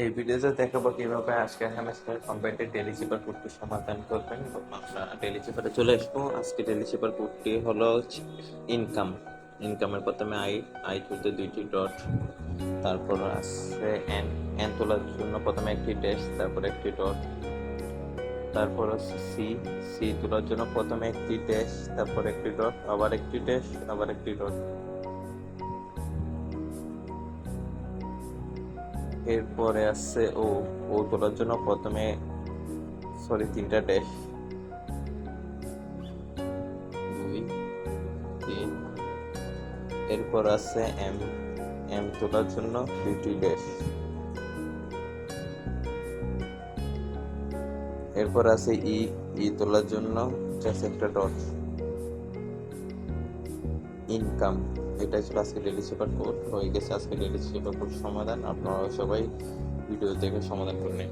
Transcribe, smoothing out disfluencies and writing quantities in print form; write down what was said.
এই ভিডিওতে দেখাবো কিভাবে আজকের হেমিস্টার কম্পাইন্ডের ডেইলি চেপার কোডটি সমাধান করবেন। আমরা ডেইলি চেপারে চলে আসবো। আজকে ডেইলি চেপার কোডটি হলো ইনকাম। ইনকামের প্রথমে আই তুলতে দুইটি ডট, তারপর আছে এন। এন তোলার জন্য প্রথমে একটি ড্যাশ, তারপর একটি ডট, তারপর হচ্ছে সি। সি তোলার জন্য প্রথমে একটি ড্যাশ, তারপর একটি ডট, আবার একটি ড্যাশ, আবার একটি ডট। এরপরে আছে ও। ও তোলার জন্য প্রথমে তিনটা ড্যাশ, 2 3। এরপর আছে এম। এম তোলার জন্য দুইটি ড্যাশ। এরপর আছে ই। ই তোলার জন্য জাস্ট একটা ডট। ইনকাম। এটাই ছিল আজকে ডেইলি চেপার কোড। হয়ে গেছে আজকে ডেইলি চেপার কোড সমাধান। আপনারা সবাই ভিডিও দেখে সমাধান করে নিন।